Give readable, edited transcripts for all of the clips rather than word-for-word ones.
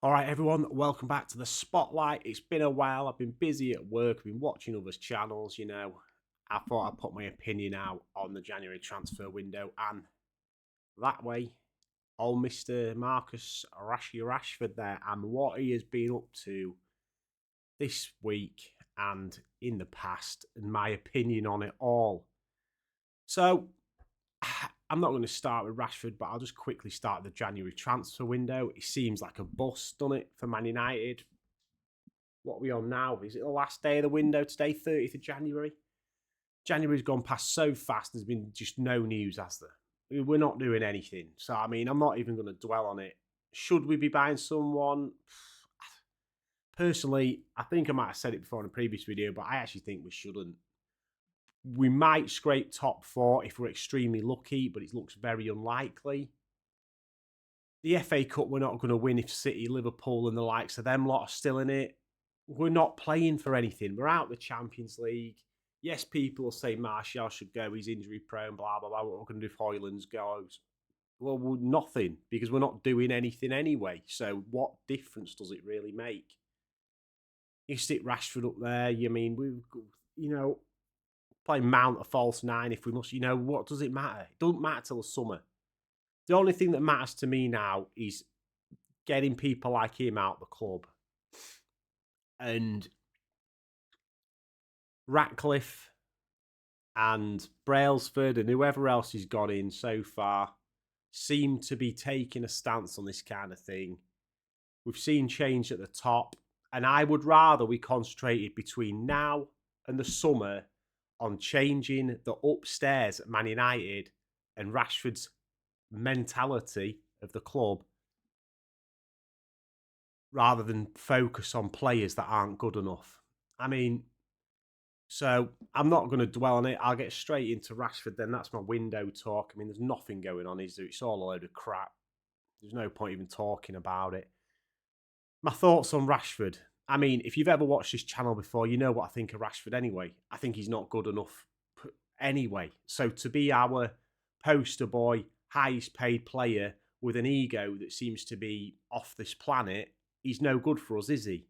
All right, everyone, welcome back to the Spotlight. It's been a while. I've been busy at work. I've been watching others' channels. I thought I'd put my opinion out on the January transfer window, and that way, old Mr. Marcus Rashford there, and what he has been up to this week and in the past, and my opinion on it all. So, I'm not going to start with Rashford, but I'll just quickly start the January transfer window. It seems like a bust, doesn't it, for Man United? What are we on now? Is it the last day of the window today, 30th of January? January's gone past so fast, there's been just no news, has there? We're not doing anything. So, I mean, I'm not even going to dwell on it. Should we be buying someone? Personally, I think I might have said it before in a previous video, but I actually think we shouldn't. We might scrape top four if we're extremely lucky, but it looks very unlikely. The FA Cup we're not going to win if City, Liverpool and the likes of them lot are still in it. We're not playing for anything. We're out the Champions League. Yes, people will say Martial should go. He's injury prone, blah, blah, blah. What we're going to do if Hoyland's goes? Well, nothing, because we're not doing anything anyway. So what difference does it really make? You stick Rashford up there. Play Mount a false nine if we must. What does it matter? It doesn't matter till the summer. The only thing that matters to me now is getting people like him out the club. And Ratcliffe and Brailsford and whoever else has got in so far seem to be taking a stance on this kind of thing. We've seen change at the top, and I would rather we concentrated between now and the summer on changing the upstairs at Man United and Rashford's mentality of the club rather than focus on players that aren't good enough. So I'm not going to dwell on it. I'll get straight into Rashford then. That's my window talk. There's nothing going on, is there? It's all a load of crap. There's no point even talking about it. My thoughts on Rashford. If you've ever watched this channel before, you know what I think of Rashford anyway. I think he's not good enough anyway. So to be our poster boy, highest paid player with an ego that seems to be off this planet, he's no good for us, is he?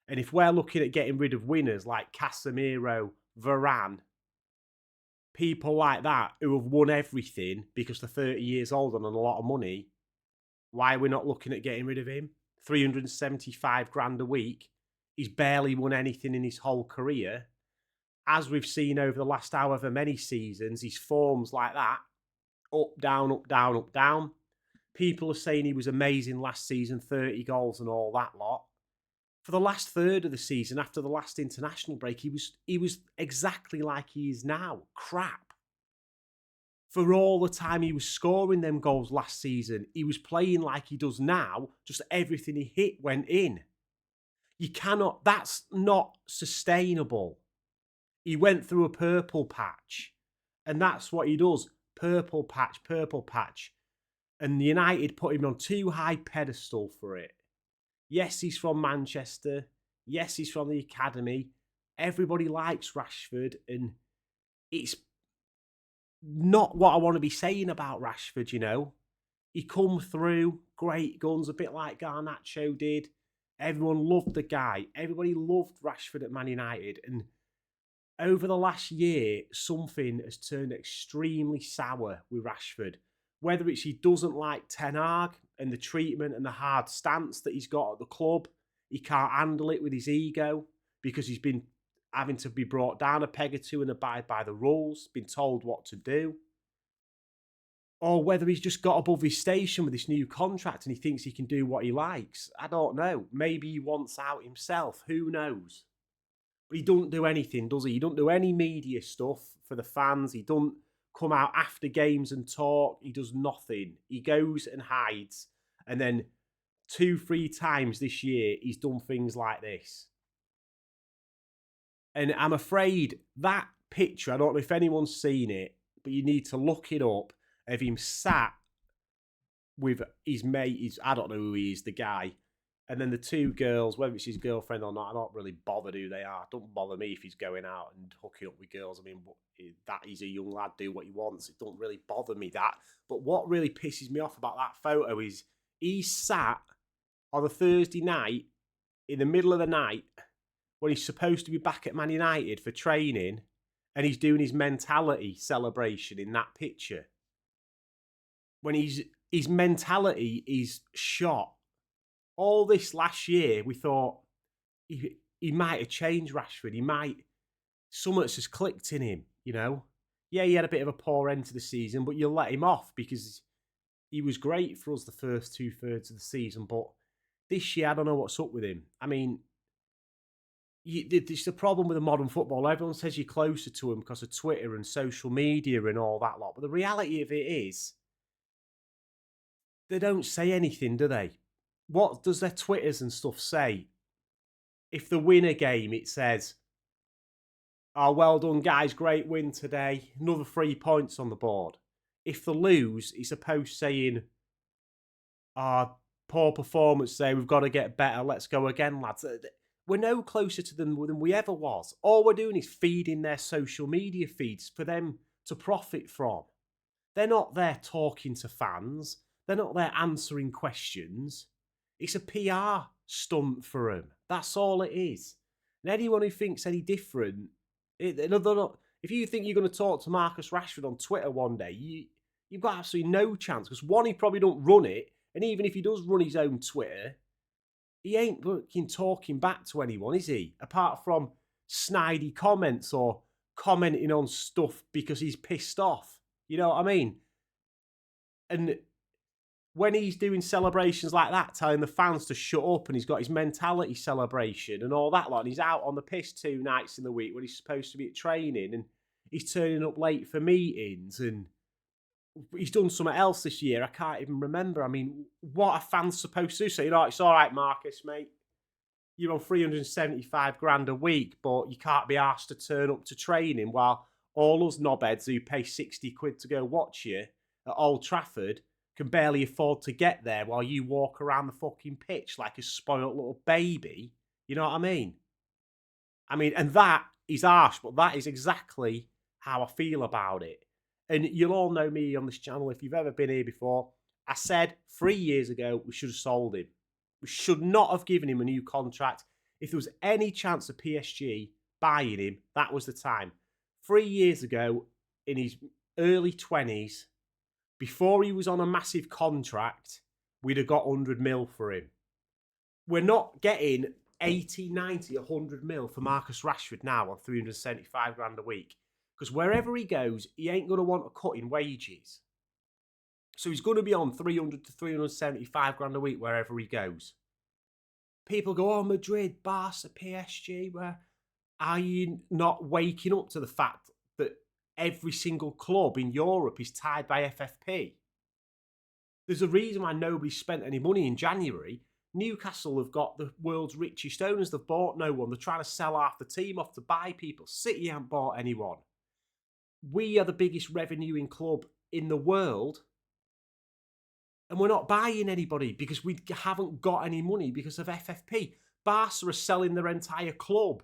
And if we're looking at getting rid of winners like Casemiro, Varane, people like that who have won everything because they're 30 years old and on a lot of money, why are we not looking at getting rid of him? 375 grand a week. He's barely won anything in his whole career. As we've seen over the last however many seasons, his form's like that. Up, down, up, down, up, down. People are saying he was amazing last season, 30 goals and all that lot. For the last third of the season, after the last international break, he was exactly like he is now. Crap. For all the time he was scoring them goals last season, he was playing like he does now, just everything he hit went in. That's not sustainable. He went through a purple patch, and that's what he does. Purple patch, purple patch. And United put him on too high pedestal for it. Yes, he's from Manchester. Yes, he's from the academy. Everybody likes Rashford, and it's not what I want to be saying about Rashford. He come through, great guns, a bit like Garnacho did. Everyone loved the guy. Everybody loved Rashford at Man United. And over the last year, something has turned extremely sour with Rashford. Whether it's he doesn't like Ten Hag and the treatment and the hard stance that he's got at the club, he can't handle it with his ego because he's been having to be brought down a peg or two and abide by the rules, been told what to do. Or whether he's just got above his station with this new contract and he thinks he can do what he likes. I don't know. Maybe he wants out himself. Who knows? But he doesn't do anything, does he? He doesn't do any media stuff for the fans. He doesn't come out after games and talk. He does nothing. He goes and hides. And then 2-3 times this year, he's done things like this. And I'm afraid that picture, I don't know if anyone's seen it, but you need to look it up, of him sat with his mate, I don't know who he is, the guy, and then the two girls, whether it's his girlfriend or not, I'm not really bothered who they are. Don't bother me if he's going out and hooking up with girls. That he's a young lad, do what he wants. It don't really bother me that. But what really pisses me off about that photo is he sat on a Thursday night, in the middle of the night, when he's supposed to be back at Man United for training, and he's doing his mentality celebration in that picture. When his mentality is shot. All this last year, we thought he might have changed Rashford. He might, something's just clicked in him, you know? Yeah, he had a bit of a poor end to the season, but you let him off because he was great for us the first 2/3 of the season. But this year, I don't know what's up with him. I mean, it's the problem with the modern football. Everyone says you're closer to him because of Twitter and social media and all that lot. But the reality of it is, they don't say anything, do they? What does their Twitters and stuff say? If they win a game, it says, "Oh, well done, guys. Great win today. Another 3 points on the board." If they lose, it's a post saying, "Ah, poor performance today. We've got to get better. Let's go again, lads." We're no closer to them than we ever was. All we're doing is feeding their social media feeds for them to profit from. They're not there talking to fans. They're not there answering questions. It's a PR stunt for them. That's all it is. And anyone who thinks any different, if you think you're going to talk to Marcus Rashford on Twitter one day, you've got absolutely no chance. Because one, he probably don't run it. And even if he does run his own Twitter, he ain't talking back to anyone, is he? Apart from snidey comments or commenting on stuff because he's pissed off. You know what I mean? And when he's doing celebrations like that, telling the fans to shut up, and he's got his mentality celebration and all that lot, and he's out on the piss 2 nights in the week when he's supposed to be at training, and he's turning up late for meetings, and he's done something else this year. I can't even remember. I mean, what are fans supposed to do? Say, it's all right, Marcus, mate. You're on 375 grand a week, but you can't be asked to turn up to training while all us knobheads who pay 60 quid to go watch you at Old Trafford can barely afford to get there while you walk around the fucking pitch like a spoiled little baby. You know what I mean? And that is harsh, but that is exactly how I feel about it. And you'll all know me on this channel if you've ever been here before. I said 3 years ago we should have sold him. We should not have given him a new contract. If there was any chance of PSG buying him, that was the time. 3 years ago, in his early 20s, before he was on a massive contract, we'd have got 100 mil for him. We're not getting 80, 90, 100 mil for Marcus Rashford now on 375 grand a week. Because wherever he goes, he ain't going to want a cut in wages. So he's going to be on 300 to 375 grand a week wherever he goes. People go, "Oh, Madrid, Barca, PSG, where are you not waking up to the fact that every single club in Europe is tied by FFP? There's a reason why nobody spent any money in January. Newcastle have got the world's richest owners. They've bought no one. They're trying to sell half the team off to buy people. City haven't bought anyone. We are the biggest revenuing club in the world, and we're not buying anybody because we haven't got any money because of FFP. Barca are selling their entire club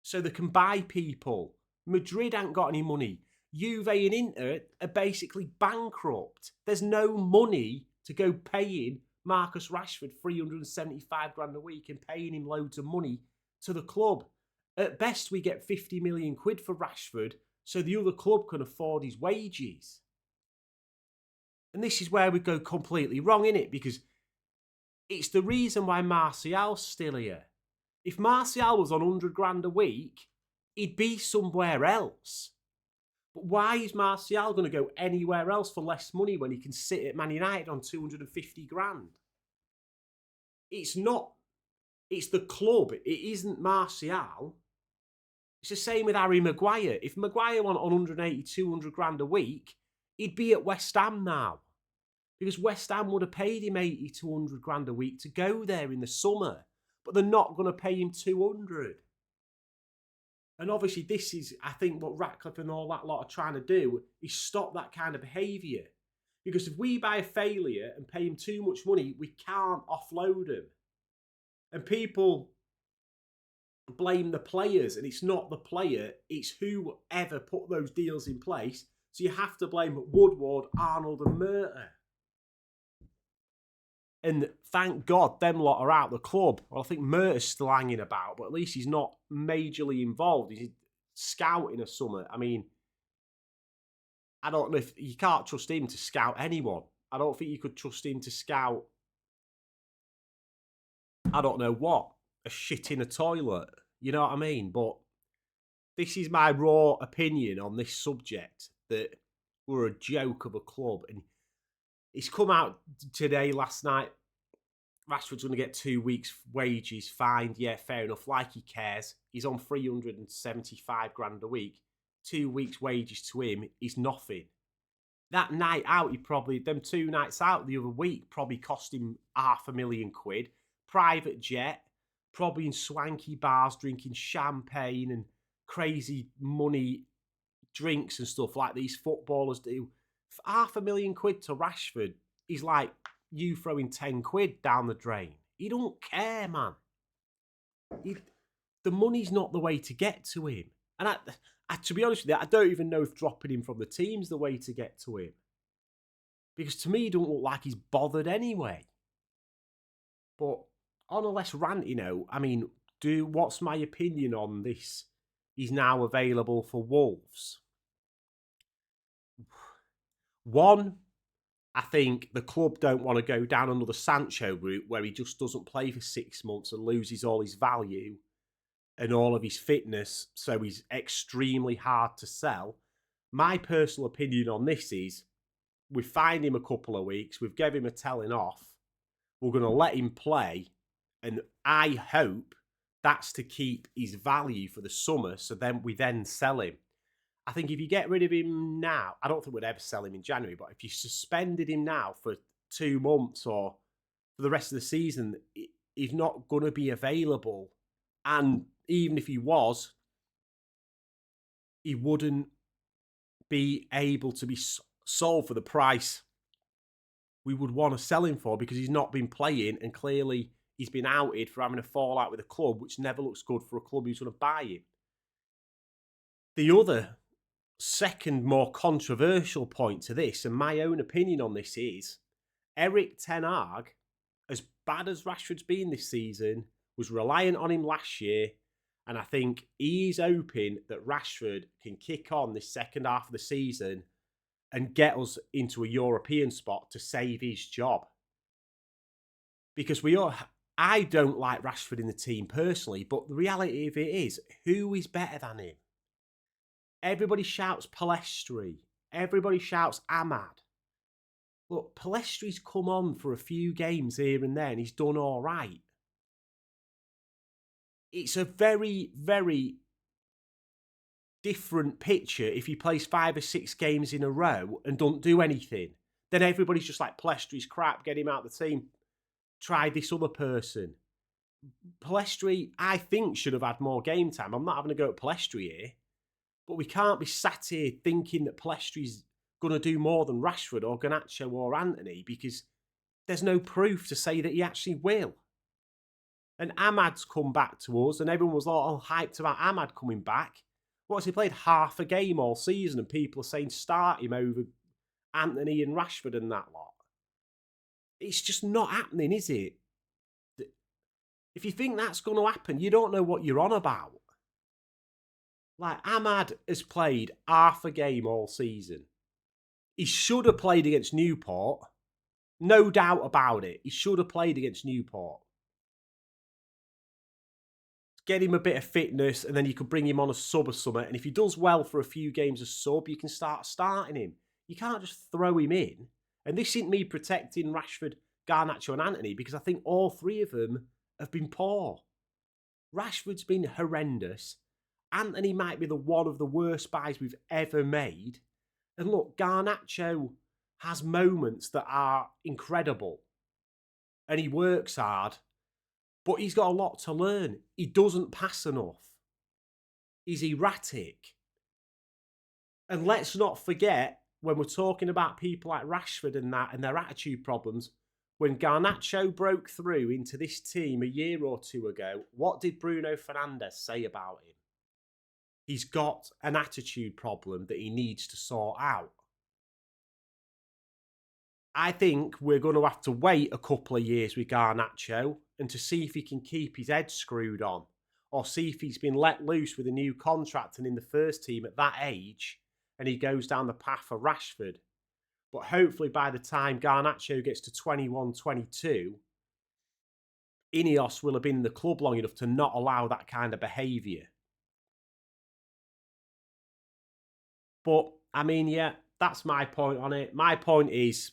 so they can buy people. Madrid ain't got any money. Juve and Inter are basically bankrupt. There's no money to go paying Marcus Rashford 375 grand a week and paying him loads of money to the club. At best, we get 50 million quid for Rashford so the other club can afford his wages. And this is where we go completely wrong, innit? Because it's the reason why Martial's still here. If Martial was on 100 grand a week, he'd be somewhere else. But why is Martial going to go anywhere else for less money when he can sit at Man United on 250 grand? It's not. It's the club. It isn't Martial. It's the same with Harry Maguire. If Maguire went on 180, 200 grand a week, he'd be at West Ham now. Because West Ham would have paid him 80 to 100 grand a week to go there in the summer. But they're not going to pay him 200. And obviously this is, I think, what Ratcliffe and all that lot are trying to do is stop that kind of behaviour. Because if we buy a failure and pay him too much money, we can't offload him. And people blame the players, and it's not the player, it's whoever put those deals in place. So you have to blame Woodward, Arnold and Murtagh. And thank God them lot are out the club. Well, I think Mert's still hanging about, but at least he's not majorly involved. He's scouting a summer. I mean, I don't know if you can't trust him to scout anyone. I don't think you could trust him to scout, I don't know what, a shit in a toilet. You know what I mean? But this is my raw opinion on this subject, that we're a joke of a club. And it's come out today, last night, Rashford's going to get 2 weeks' wages fined. Yeah, fair enough. Like he cares. He's on 375 grand a week. 2 weeks' wages to him is nothing. That night out, them 2 nights out the other week probably cost him £500,000. Private jet, probably in swanky bars, drinking champagne and crazy money drinks and stuff like these footballers do. £500,000 to Rashford is like you throwing 10 quid down the drain. He don't care, man. The money's not the way to get to him. And to be honest with you, I don't even know if dropping him from the team's the way to get to him. Because to me, he don't look like he's bothered anyway. But on a less ranty note, I mean, what's my opinion on this? He's now available for Wolves. One, I think the club don't want to go down another Sancho route where he just doesn't play for 6 months and loses all his value and all of his fitness, so he's extremely hard to sell. My personal opinion on this is we've fined him a couple of weeks, we've given him a telling off, we're going to let him play, and I hope that's to keep his value for the summer, so then we sell him. I think if you get rid of him now, I don't think we'd ever sell him in January, but if you suspended him now for 2 months or for the rest of the season, he's not going to be available. And even if he was, he wouldn't be able to be sold for the price we would want to sell him for, because he's not been playing and clearly he's been outed for having a fallout with a club, which never looks good for a club who's going to buy him. The other second more controversial point to this, and my own opinion on this, is Erik ten Hag, as bad as Rashford's been this season, was reliant on him last year, and I think he's hoping that Rashford can kick on this second half of the season and get us into a European spot to save his job. Because I don't like Rashford in the team personally, but the reality of it is, who is better than him? Everybody shouts Palestri. Everybody shouts Ahmad. Look, Palestri's come on for a few games here and there, and he's done all right. It's a very, very different picture if he plays 5 or 6 games in a row and don't do anything. Then everybody's just like, Palestri's crap, get him out of the team. Try this other person. Palestri, I think, should have had more game time. I'm not having a go at Palestri here, but we can't be sat here thinking that Palestri's going to do more than Rashford or Garnacho or Anthony, because there's no proof to say that he actually will. And Ahmad's come back to us, and everyone was all hyped about Ahmad coming back. What's he played? Half a game all season, and people are saying start him over Anthony and Rashford and that lot. It's just not happening, is it? If you think that's going to happen, you don't know what you're on about. Like, Ahmad has played half a game all season. He should have played against Newport. No doubt about it. He should have played against Newport. Get him a bit of fitness, and then you could bring him on a sub or something. And if he does well for a few games as sub, you can start starting him. You can't just throw him in. And this isn't me protecting Rashford, Garnacho and Anthony, because I think all 3 of them have been poor. Rashford's been horrendous. Anthony might be one of the worst buys we've ever made. And look, Garnacho has moments that are incredible. And he works hard. But he's got a lot to learn. He doesn't pass enough. He's erratic. And let's not forget, when we're talking about people like Rashford and that and their attitude problems, when Garnacho broke through into this team a year or 2 ago, what did Bruno Fernandes say about him? He's got an attitude problem that he needs to sort out. I think we're going to have to wait a couple of years with Garnacho and to see if he can keep his head screwed on, or see if he's been let loose with a new contract and in the first team at that age and he goes down the path of Rashford. But hopefully by the time Garnacho gets to 21, 22, Ineos will have been in the club long enough to not allow that kind of behaviour. But, I mean, yeah, that's my point on it. My point is,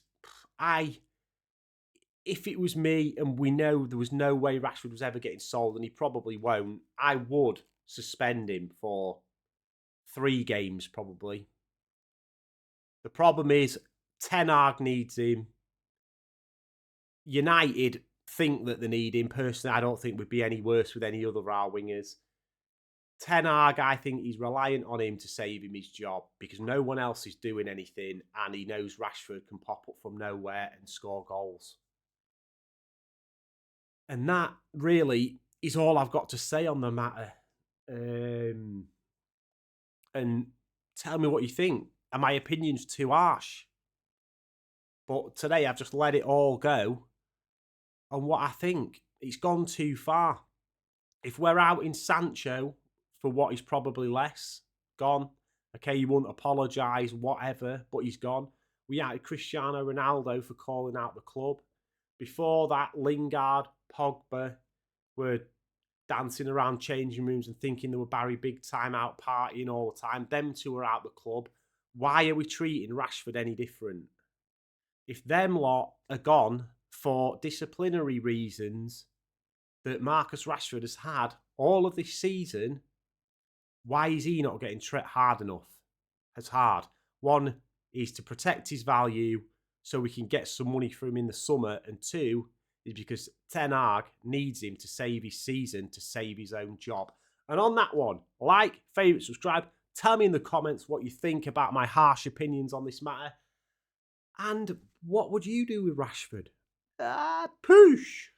if it was me and we know there was no way Rashford was ever getting sold, and he probably won't, I would suspend him for 3 games probably. The problem is Ten Hag needs him. United think that they need him. Personally, I don't think would be any worse with any other of our wingers. Ten Hag, I think he's reliant on him to save him his job because no one else is doing anything and he knows Rashford can pop up from nowhere and score goals. And that really is all I've got to say on the matter. And tell me what you think. Are my opinions too harsh? But today I've just let it all go on what I think. It's gone too far. If we're out in Sancho for what is probably less, gone. Okay, you won't apologise, whatever, but he's gone. We outed Cristiano Ronaldo for calling out the club. Before that, Lingard, Pogba were dancing around changing rooms and thinking they were Barry Big Time out partying all the time. Them two are out the club. Why are we treating Rashford any different? If them lot are gone for disciplinary reasons that Marcus Rashford has had all of this season, why is he not getting treated hard enough? As hard. One is to protect his value so we can get some money for him in the summer, and 2 is because Ten Hag needs him to save his season, to save his own job. And on that one, like, favourite, subscribe. Tell me in the comments what you think about my harsh opinions on this matter. And what would you do with Rashford? Push!